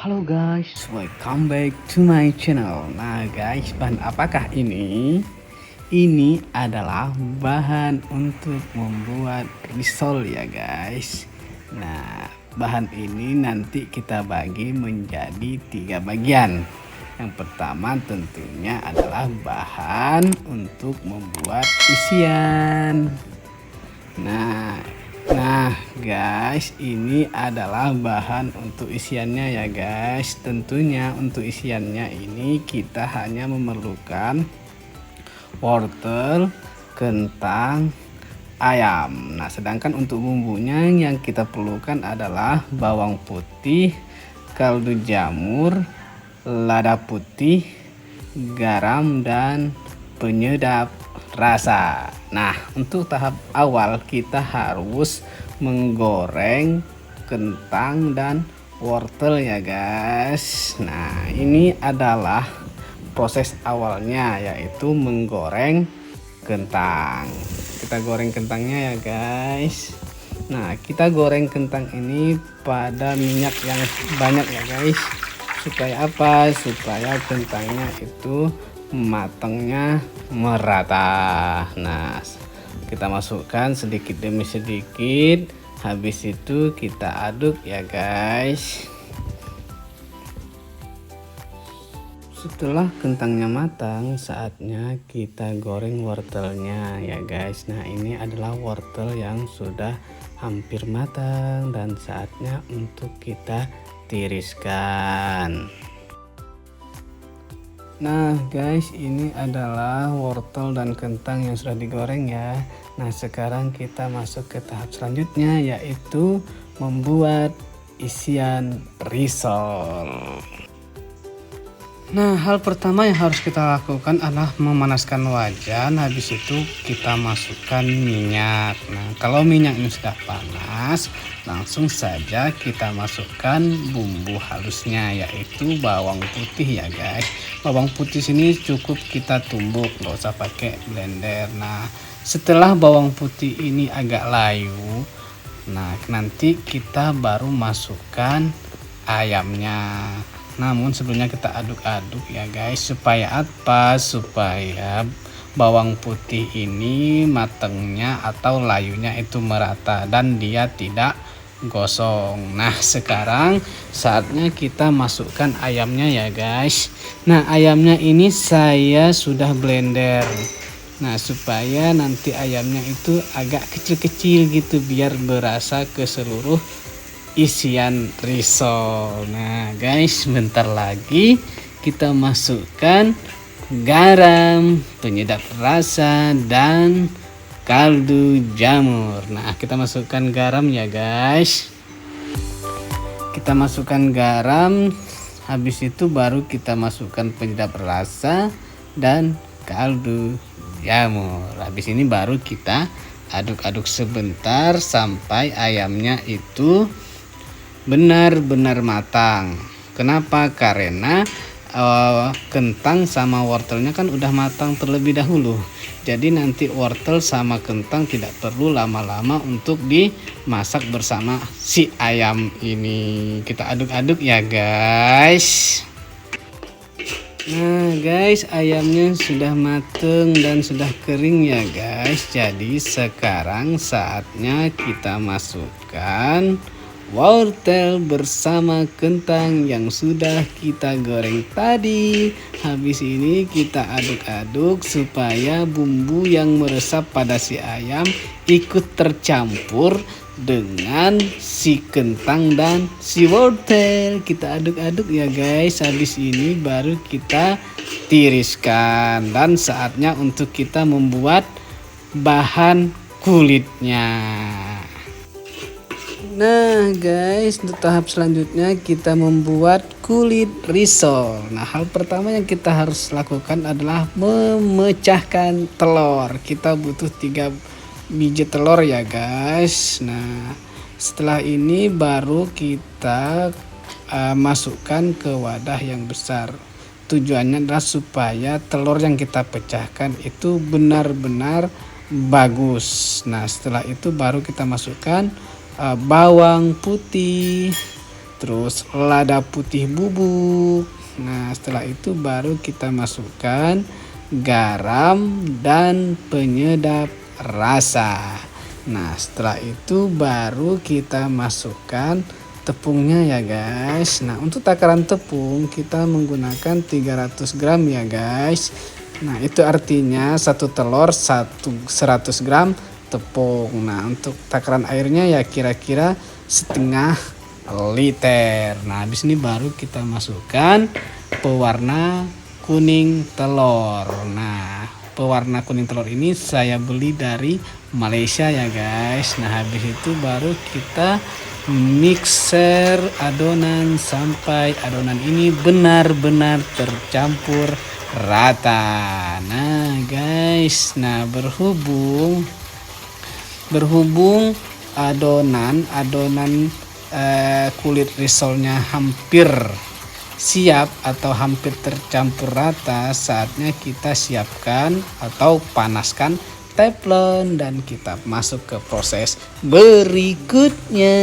Halo guys, welcome back to my channel. Nah guys, bahan apakah ini? Ini adalah bahan untuk membuat risol ya guys. Nah, bahan ini nanti kita bagi menjadi 3 bagian. Yang pertama tentunya adalah bahan untuk membuat isian. Nah guys, ini adalah bahan untuk isiannya ya guys. Tentunya untuk isiannya ini kita hanya memerlukan wortel, kentang, ayam. Nah sedangkan untuk bumbunya yang kita perlukan adalah bawang putih, kaldu jamur, lada putih, garam, dan penyedap rasa. Nah untuk tahap awal kita harus menggoreng kentang dan wortel ya guys. Nah ini adalah proses awalnya, yaitu menggoreng kentang. Kita goreng kentangnya ya guys. Nah kita goreng kentang ini pada minyak yang banyak ya guys. Supaya apa? Supaya kentangnya itu matangnya merata. Nah kita masukkan sedikit demi sedikit, habis itu kita aduk ya guys. Setelah kentangnya matang, saatnya kita goreng wortelnya ya guys. Nah ini adalah wortel yang sudah hampir matang dan saatnya untuk kita tiriskan. Nah guys, ini adalah wortel dan kentang yang sudah digoreng ya. Nah sekarang kita masuk ke tahap selanjutnya, yaitu membuat isian risol. Nah hal pertama yang harus kita lakukan adalah memanaskan wajan. Habis itu kita masukkan minyak. Nah kalau minyaknya sudah panas, langsung saja kita masukkan bumbu halusnya, yaitu bawang putih ya guys. Bawang putih sini cukup kita tumbuk, nggak usah pakai blender. Nah setelah bawang putih ini agak layu, nah nanti kita baru masukkan ayamnya. Namun sebelumnya kita aduk-aduk ya guys, supaya apa? Supaya bawang putih ini matangnya atau layunya itu merata dan dia tidak gosong. Nah sekarang saatnya kita masukkan ayamnya ya guys. Nah ayamnya ini saya sudah blender. Nah supaya nanti ayamnya itu agak kecil-kecil gitu, biar berasa ke seluruh isian risol. Nah guys, bentar lagi kita masukkan garam, penyedap rasa, dan kaldu jamur. Nah kita masukkan garam ya guys. Kita masukkan garam, habis itu baru kita masukkan penyedap rasa dan kaldu jamur. Habis ini baru kita aduk-aduk sebentar sampai ayamnya itu benar-benar matang. Kenapa? Karena kentang sama wortelnya kan udah matang terlebih dahulu. Jadi nanti wortel sama kentang tidak perlu lama-lama untuk dimasak bersama si ayam ini. Kita aduk-aduk ya guys. Nah guys, ayamnya sudah mateng dan sudah kering ya guys. Jadi sekarang saatnya kita masukkan wortel bersama kentang yang sudah kita goreng tadi. Habis ini kita aduk-aduk supaya bumbu yang meresap pada si ayam ikut tercampur dengan si kentang dan si wortel. Kita aduk-aduk ya guys. Habis ini baru kita tiriskan dan saatnya untuk kita membuat bahan kulitnya. Nah guys, untuk tahap selanjutnya kita membuat kulit risol. Nah hal pertama yang kita harus lakukan adalah memecahkan telur. Kita butuh 3 biji telur ya guys. Nah setelah ini baru kita masukkan ke wadah yang besar. Tujuannya adalah supaya telur yang kita pecahkan itu benar-benar bagus. Nah setelah itu baru kita masukkan bawang putih, terus lada putih bubuk. Nah, setelah itu baru kita masukkan garam dan penyedap rasa. Nah, setelah itu baru kita masukkan tepungnya ya guys. Nah, untuk takaran tepung kita menggunakan 300 gram ya guys. Nah, itu artinya satu telur 100 gram tepung. Nah, untuk takaran airnya ya kira-kira setengah liter. Nah, habis ini baru kita masukkan pewarna kuning telur. Nah, pewarna kuning telur ini saya beli dari Malaysia ya guys. Nah, habis itu baru kita mixer adonan sampai adonan ini benar-benar tercampur rata. Nah guys, nah berhubung adonan kulit risolnya hampir siap atau hampir tercampur rata, saatnya kita siapkan atau panaskan teflon dan kita masuk ke proses berikutnya.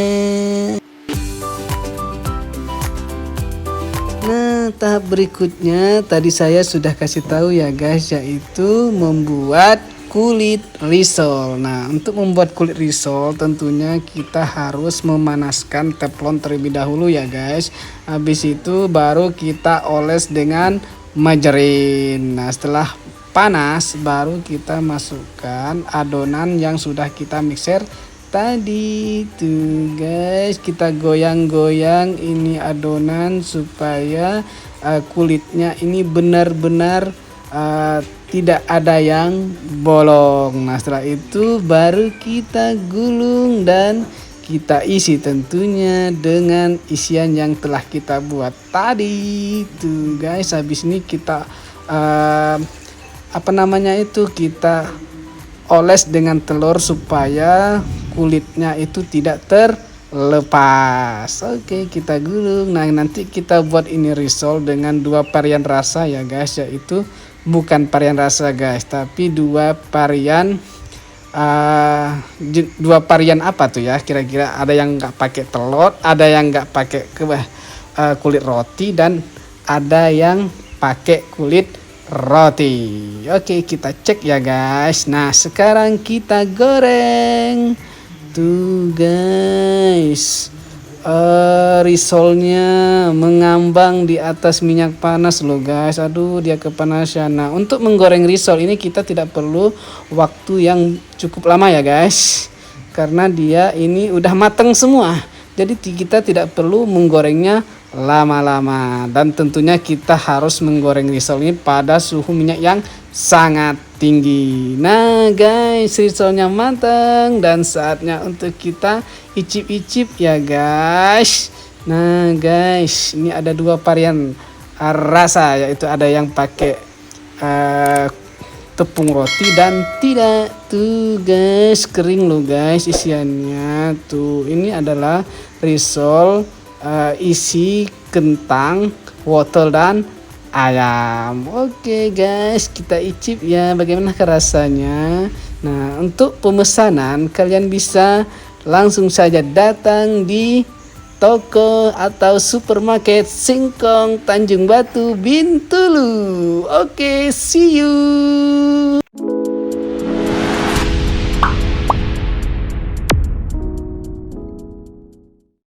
Nah, tahap berikutnya tadi saya sudah kasih tahu ya guys, yaitu membuat kulit risol. Nah, untuk membuat kulit risol tentunya kita harus memanaskan teflon terlebih dahulu ya guys. Habis itu baru kita oles dengan margarin. Nah, setelah panas baru kita masukkan adonan yang sudah kita mixer tadi tuh guys. Kita goyang-goyang ini adonan supaya kulitnya ini benar-benar tidak ada yang bolong. Nah, setelah itu baru kita gulung dan kita isi tentunya dengan isian yang telah kita buat tadi tuh guys. Habis ini kita kita oles dengan telur supaya kulitnya itu tidak terlepas. Oke, kita gulung. Nah, nanti kita buat ini risol dengan dua varian rasa ya guys, yaitu bukan varian rasa guys, tapi dua varian apa tuh ya, kira-kira ada yang nggak pakai telur, ada yang nggak pakai kulit roti, dan ada yang pakai kulit roti. Oke, kita cek ya guys. Nah, sekarang kita goreng tuh guys. Risolnya mengambang di atas minyak panas loh guys. Aduh, dia kepanasan. Nah, untuk menggoreng risol ini kita tidak perlu waktu yang cukup lama ya guys, karena dia ini udah mateng semua. Jadi kita tidak perlu menggorengnya lama-lama, dan tentunya kita harus menggoreng risol ini pada suhu minyak yang sangat tinggi. Nah guys, risolnya matang dan saatnya untuk kita icip-icip ya guys. Nah guys, ini ada dua varian rasa, yaitu ada yang pakai tepung roti dan tidak. Tuh guys, kering loh guys isiannya. Tuh, ini adalah risol isi kentang, wortel dan ayam. Oke guys, kita icip ya bagaimana rasanya. Nah, untuk pemesanan kalian bisa langsung saja datang di toko atau supermarket Singkong Tanjung Batu Bintulu. Oke, see you.